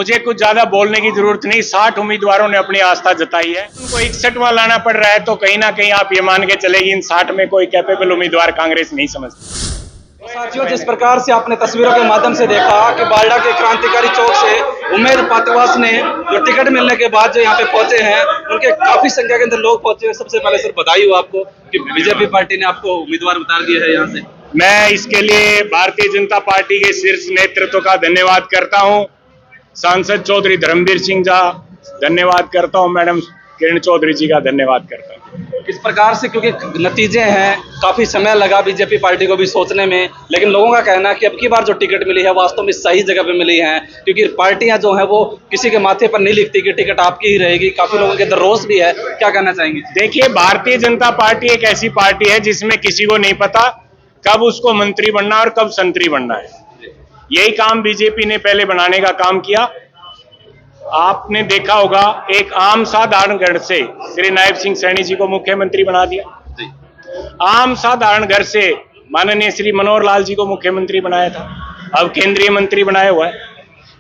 मुझे कुछ ज्यादा बोलने की जरूरत नहीं। 60 उम्मीदवारों ने अपनी आस्था जताई है। उनको 61वां लाना पड़ रहा है तो कहीं ना कहीं आप ये मान के चलेगी इन 60 में कोई कैपेबल उम्मीदवार कांग्रेस नहीं समझती। साथियों, जिस प्रकार से आपने तस्वीरों के माध्यम से देखा कि बारडा के क्रांतिकारी चौक से उमेद पातवास ने जो टिकट मिलने के बाद जो यहाँ पे पहुंचे हैं, उनके काफी संख्या के अंदर लोग पहुंचे हैं। सबसे पहले सर बधाई हो आपको कि बीजेपी पार्टी ने आपको उम्मीदवार उतार दिया है यहाँ से। मैं इसके लिए भारतीय जनता पार्टी के शीर्ष नेतृत्व का धन्यवाद करता हूं। सांसद चौधरी धर्मवीर सिंह जी धन्यवाद करता हूं, मैडम किरण चौधरी जी का धन्यवाद करता हूं। इस प्रकार से क्योंकि नतीजे हैं, काफी समय लगा बीजेपी पार्टी को भी सोचने में, लेकिन लोगों का कहना है कि अब की बार जो टिकट मिली है वास्तव में सही जगह पे मिली है, क्योंकि पार्टियां जो है वो किसी के माथे पर नहीं लिखती कि टिकट आपकी ही रहेगी। काफी लोगों के अंदर रोष भी है। क्या कहना चाहेंगे? देखिए, भारतीय जनता पार्टी एक ऐसी पार्टी है जिसमें किसी को नहीं पता कब उसको मंत्री बनना और कब संतरी बनना है। यही काम बीजेपी ने पहले बनाने का काम किया। आपने देखा होगा एक आम साधारण घर से श्री नायब सिंह सैनी जी को मुख्यमंत्री बना दिया। आम साधारण घर से माननीय श्री मनोहर लाल जी को मुख्यमंत्री बनाया था, अब केंद्रीय मंत्री बनाया हुआ है।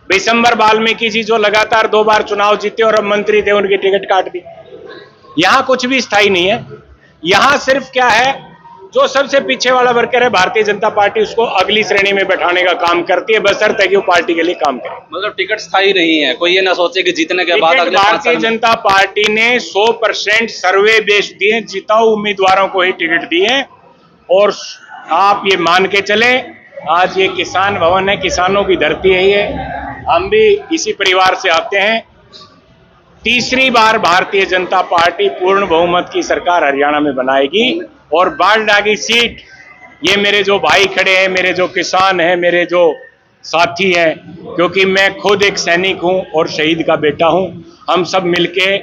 विशंबर वाल्मीकि जी जो लगातार 2 बार चुनाव जीते और अब मंत्री थे, उनकी टिकट काट दी। यहां कुछ भी स्थायी नहीं है। यहां सिर्फ क्या है, जो सबसे पीछे वाला वर्कर है भारतीय जनता पार्टी उसको अगली श्रेणी में बैठाने का काम करती है, बशर्ते कि वो पार्टी के लिए काम करे। मतलब टिकट स्थायी नहीं है, कोई ये ना सोचे कि जीतने के बाद भारतीय जनता पार्टी ने 100% सर्वे बेस दिए, जिताऊ उम्मीदवारों को ही टिकट दिए। और आप ये मान के चले, आज ये किसान भवन है, किसानों की धरती है ये। हम भी इसी परिवार से आते हैं। तीसरी बार भारतीय जनता पार्टी पूर्ण बहुमत की सरकार हरियाणा में बनाएगी और बारडा की सीट, ये मेरे जो भाई खड़े हैं, मेरे जो किसान हैं, मेरे जो साथी हैं, क्योंकि मैं खुद एक सैनिक हूं और शहीद का बेटा हूं, हम सब मिलके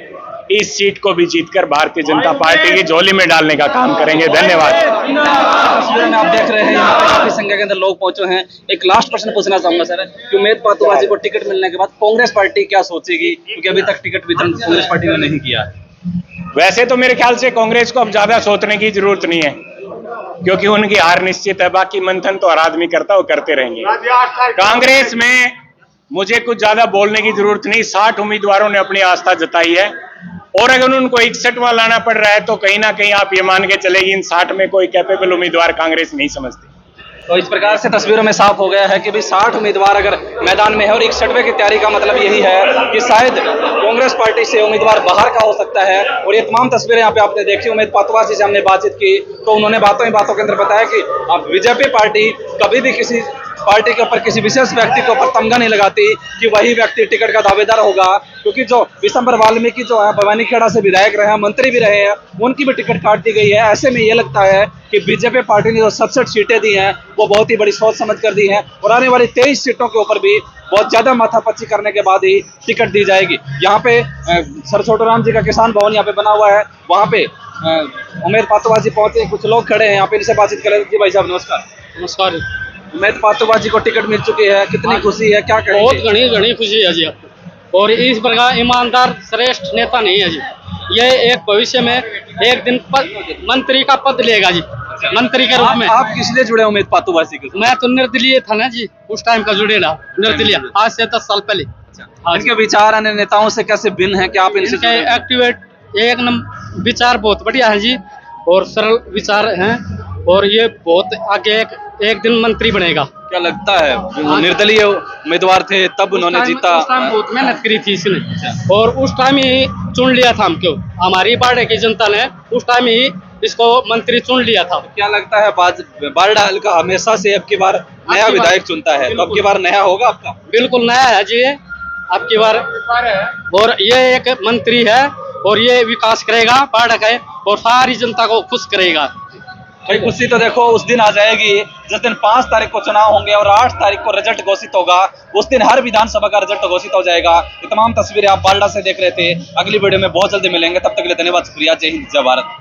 इस सीट को भी जीतकर भारतीय जनता पार्टी की झोली में डालने का काम करेंगे। धन्यवाद। तस्वीरों में आप देख रहे हैं यहाँ पे काफी संख्या के अंदर लोग पहुंचे हैं। एक लास्ट प्रश्न पूछना चाहूंगा सर कि उमेद पातवास जी को टिकट मिलने के बाद कांग्रेस पार्टी क्या सोचेगी, क्योंकि अभी तक टिकट वितरण कांग्रेस पार्टी ने नहीं किया है। वैसे तो मेरे ख्याल से कांग्रेस को अब ज्यादा सोचने की जरूरत नहीं है, क्योंकि उनकी हार निश्चित है। बाकी मंथन तो हर आदमी करता, वो करते रहेंगे। कांग्रेस में मुझे कुछ ज्यादा बोलने की जरूरत नहीं। 60 उम्मीदवारों ने अपनी आस्था जताई है और अगर उनको 61वां लाना पड़ रहा है तो कहीं ना कहीं आप ये मान के चलेगी इन 60 में कोई कैपेबल उम्मीदवार कांग्रेस नहीं समझती। तो इस प्रकार से तस्वीरों में साफ हो गया है कि भी 60 उम्मीदवार अगर मैदान में है और 61वें की तैयारी का मतलब यही है कि शायद कांग्रेस पार्टी से उम्मीदवार बाहर का हो सकता है। और ये तमाम तस्वीरें यहाँ पे आपने देखी। उमेद पातवास जी से हमने बातचीत की तो उन्होंने बातों ही बातों के अंदर बताया कि अब बीजेपी पार्टी कभी भी किसी पार्टी के ऊपर, किसी विशेष व्यक्ति के ऊपर तमगा नहीं लगाती कि वही व्यक्ति टिकट का दावेदार होगा, क्योंकि जो विशंबर वाल्मीकि जो है भवानीखेड़ा से विधायक रहे हैं, मंत्री भी रहे हैं, उनकी भी टिकट काट दी गई है। ऐसे में ये लगता है कि बीजेपी पार्टी ने जो 67 सीटें दी हैं वो बहुत ही बड़ी सोच समझ कर दी हैं और आने वाली 23 सीटों के ऊपर भी बहुत ज्यादा माथापच्ची करने के बाद ही टिकट दी जाएगी। यहाँ पे सर छोटूराम जी का किसान भवन यहाँ पे बना हुआ है, वहाँ पे उमेद पातवास जी पहुंचे, कुछ लोग खड़े हैं यहाँ पे, इनसे बातचीत करें। जी भाई साहब नमस्कार। नमस्कार। उमेद पातवास जी को टिकट मिल चुकी है, कितनी खुशी है, क्या कहेंगे? बहुत घनी खुशी है जी आपको। और इस प्रकार ईमानदार श्रेष्ठ नेता नहीं है जी, ये एक भविष्य में एक दिन मंत्री का पद लेगा जी, मंत्री के रूप में। आप किस लिए जुड़े उमेद पातवास जी के? मैं तो निर्दलीय था ना जी, उस टाइम का जुड़े ना, निर्दलीय, आज से 10 साल पहले। इनके विचार अन्य नेताओं से कैसे भिन्न है, क्या आप इनसे एक्टिवेट एक नंबर विचार बहुत बढ़िया है जी और सरल विचार हैं और ये बहुत आगे एक दिन मंत्री बनेगा। क्या लगता है? निर्दलीय उम्मीदवार थे तब उन्होंने जीता। उस टाइम बहुत मेहनत करी थी इसने और उस टाइम ही चुन लिया था हमको, हमारी पार्टी की जनता ने उस टाइम ही इसको मंत्री चुन लिया था। क्या लगता है बारडा हल्का हमेशा से अब की बार नया विधायक चुनता है, तो अब की बार नया होगा आपका? बिल्कुल नया है जी अब की बार। और ये एक मंत्री है और ये विकास करेगा बारडा का और सारी जनता को खुश करेगा। भाई खुशी तो देखो उस दिन आ जाएगी जिस दिन 5 तारीख को चुनाव होंगे और 8 तारीख को रिजल्ट घोषित होगा। उस दिन हर विधानसभा का रिजल्ट घोषित हो जाएगा। ये तमाम तस्वीरें आप बारडा से देख रहे थे। अगली वीडियो में बहुत जल्दी मिलेंगे, तब तक के लिए धन्यवाद, शुक्रिया, जय हिंद, जय भारत।